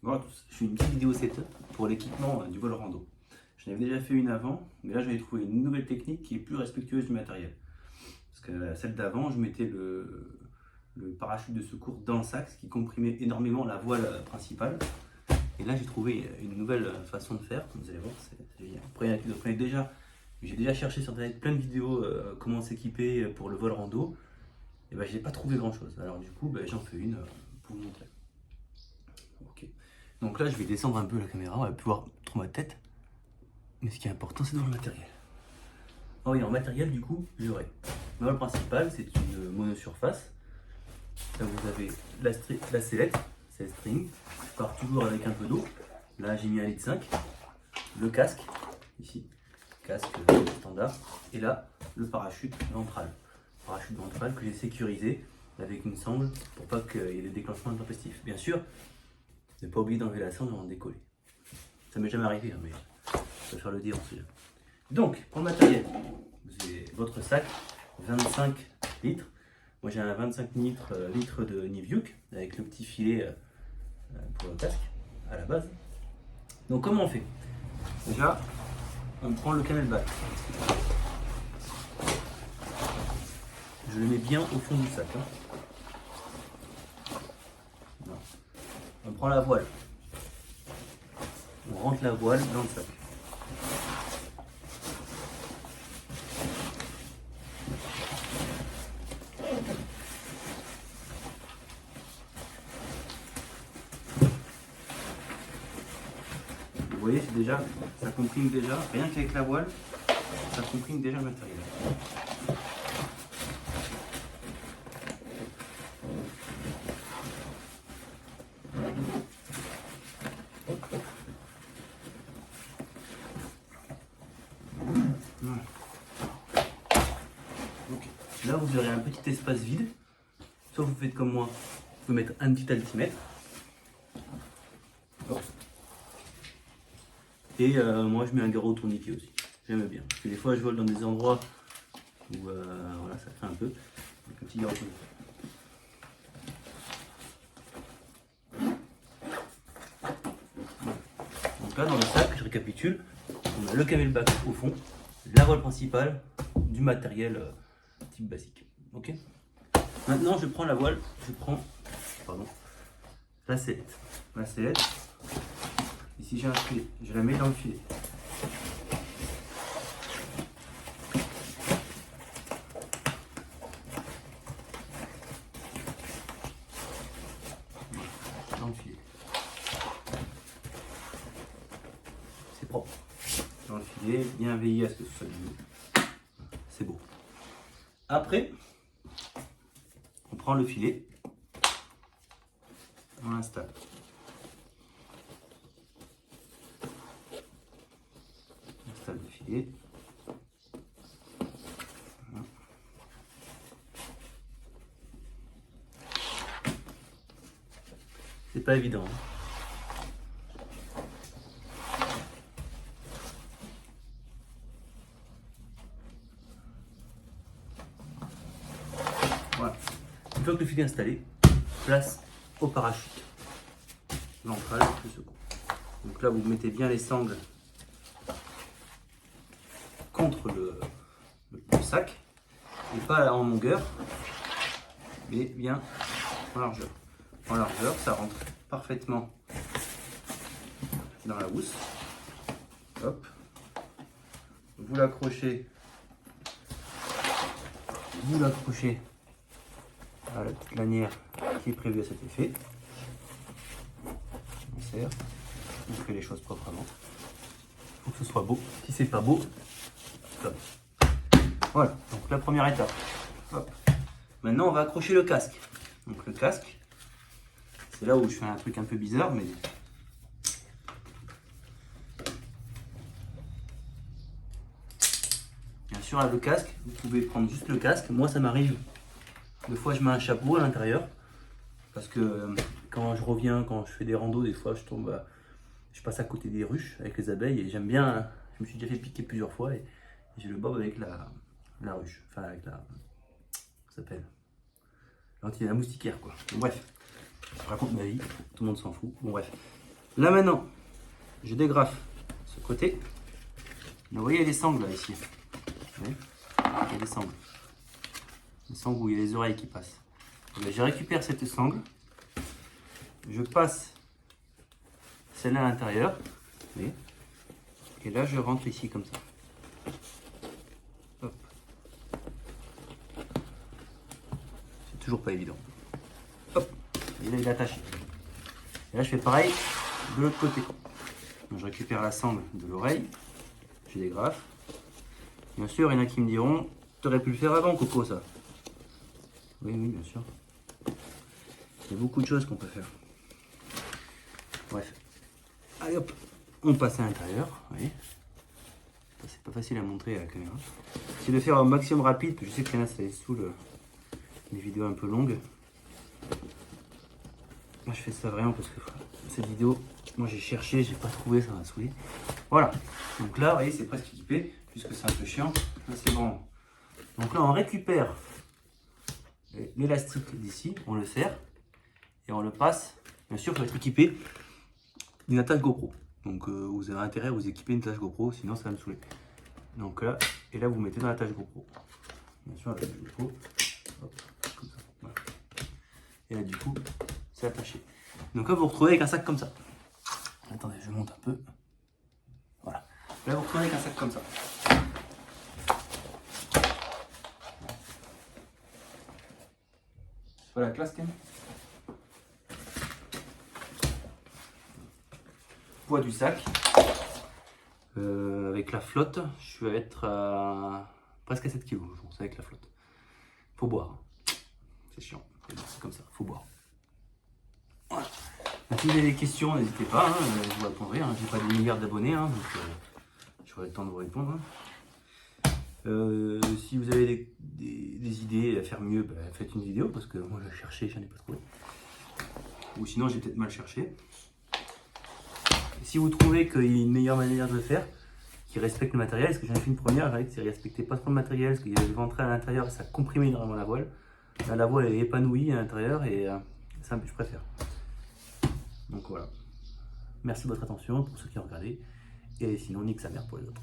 Bonjour à tous, je fais une petite vidéo setup pour l'équipement du vol rando. J'en avais déjà fait une avant, mais là j'avais trouvé une nouvelle technique qui est plus respectueuse du matériel. Parce que celle d'avant, je mettais le parachute de secours dans le sac, ce qui comprimait énormément la voile principale. Et là j'ai trouvé une nouvelle façon de faire, vous allez voir, c'est génial. J'ai déjà cherché sur internet plein de vidéos comment s'équiper pour le vol rando. Et ben j'ai pas trouvé grand chose. Alors du coup j'en fais une pour vous montrer. Ok. Donc là je vais descendre un peu la caméra, on va plus voir trop ma tête. Mais ce qui est important c'est dans le matériel. Ah oui, en matériel du coup j'aurai ma voile principale, c'est une monosurface. Là vous avez la sellette, c'est le string. Je pars toujours avec un peu d'eau. Là j'ai mis 1,5 litre. Le casque, ici, casque standard. Et là le parachute ventral. Parachute ventral que j'ai sécurisé avec une sangle pour pas qu'il y ait des déclenchements intempestifs. Bien sûr, ne pas oublier d'enlever la sangle avant de décoller. Ça m'est jamais arrivé, hein, mais je préfère le dire aussi. Donc, pour le matériel, vous avez votre sac 25 litres. Moi j'ai un 25 litres de Niviuk avec le petit filet pour le casque à la base. Donc comment on fait? Déjà, on prend le camelback. Je le mets bien au fond du sac. Hein. On prend la voile. On rentre la voile dans le sac. Vous voyez, c'est déjà, ça comprime déjà, rien qu'avec la voile, ça comprime déjà le matériel. Voilà. Donc, là, vous aurez un petit espace vide. Soit vous faites comme moi, vous pouvez mettre un petit altimètre. Et moi, je mets un garrot tourniquet aussi. J'aime bien. Parce que des fois, je vole dans des endroits où voilà, ça fait un peu. Donc, un petit garrot tourniquet. Donc là, dans le sac, je récapitule. On a le camelback au fond, la voile principale, du matériel type basique. Ok. Maintenant, je prends la voile, la sellette. La sellette, ici j'ai un filet, je la mets dans le filet. Dans le filet. C'est propre. Dans le filet, bien veiller à ce que ce soit du. C'est beau. Après, on prend le filet, on l'installe. On installe le filet. Voilà. C'est pas évident. Hein. Voilà. Une fois que le filet est installé, place au parachute ventral de secours. Donc là, vous mettez bien les sangles contre le sac, et pas en longueur, mais bien en largeur. En largeur, ça rentre parfaitement dans la housse. Hop. Vous l'accrochez à la petite lanière qui est prévue à cet effet. On serre, on fait les choses proprement. Il faut que ce soit beau. Si c'est pas beau, stop. Voilà, donc la première étape. Hop. Maintenant, on va accrocher le casque. Donc le casque, c'est là où je fais un truc un peu bizarre, mais bien sûr, le casque, vous pouvez prendre juste le casque. Moi, ça m'arrive. Des fois, je mets un chapeau à l'intérieur. Parce que quand je reviens, quand je fais des randos, des fois, je passe à côté des ruches avec les abeilles. Et j'aime bien, je me suis déjà fait piquer plusieurs fois. Et j'ai le bob avec la ruche. Enfin, avec ça s'appelle la moustiquaire, quoi. Bon, bref, je raconte ma vie. Tout le monde s'en fout. Bon, bref. Là maintenant, je dégrafe ce côté. Vous voyez, il y a des sangles là, ici. Vous voyez, il y a des sangles. Des sangles où il y a les oreilles qui passent. Je récupère cette sangle. Je passe celle-là à l'intérieur. Vous voyez. Et là, je rentre ici comme ça. Hop. C'est toujours pas évident. Hop. Et là, il est attaché. Et là, je fais pareil de l'autre côté. Donc, je récupère la sangle de l'oreille. Je dégrafe. Bien sûr, il y en a qui me diront, tu aurais pu le faire avant, Coco, ça. Oui, oui, bien sûr. Il y a beaucoup de choses qu'on peut faire. Bref. Allez hop, on passe à l'intérieur. Vous voyez. C'est pas facile à montrer à la caméra. J'essaie de faire un maximum rapide, parce que je sais qu'il y en a, ça les saoule les vidéos un peu longues. Moi, je fais ça vraiment parce que cette vidéo, moi j'ai cherché, j'ai pas trouvé, ça m'a saoulé. Voilà. Donc là, vous voyez, c'est presque équipé, puisque c'est un peu chiant. Là, c'est bon. Donc là, on récupère l'élastique d'ici, on le serre et on le passe. Bien sûr, il faut être équipé d'une attache GoPro. Donc vous avez intérêt à vous équiper une attache GoPro, sinon ça va me saouler. Donc là, et là vous mettez dans l'attache GoPro. Bien sûr, l'attache GoPro. Hop, comme ça. Voilà. Et là du coup, c'est attaché. Donc là vous vous retrouvez avec un sac comme ça. Attendez, je monte un peu. Voilà. Là vous vous retrouvez avec un sac comme ça. Voilà, classe quand même. Poids du sac. Avec la flotte, je vais être à presque à 7 kg, je pense, avec la flotte. Faut boire. C'est chiant. C'est comme ça, faut boire. Voilà. Si vous avez des questions, n'hésitez pas, hein, je vous répondrai. Hein. J'ai pas des milliards d'abonnés, hein, donc j'aurai le temps de vous répondre. Hein. Si vous avez des idées à faire mieux, bah, faites une vidéo parce que moi j'ai cherché, j'en ai pas trouvé. Ou sinon j'ai peut-être mal cherché. Si vous trouvez qu'il y a une meilleure manière de le faire, qui respecte le matériel, parce que j'en ai fait une première, j'avais qui ne respectait pas trop le matériel, parce qu'il y avait le ventre à l'intérieur, ça comprimait énormément la voile. Là, la voile est épanouie à l'intérieur et ça, je préfère. Donc voilà. Merci de votre attention pour ceux qui ont regardé. Et sinon, nique sa mère pour les autres.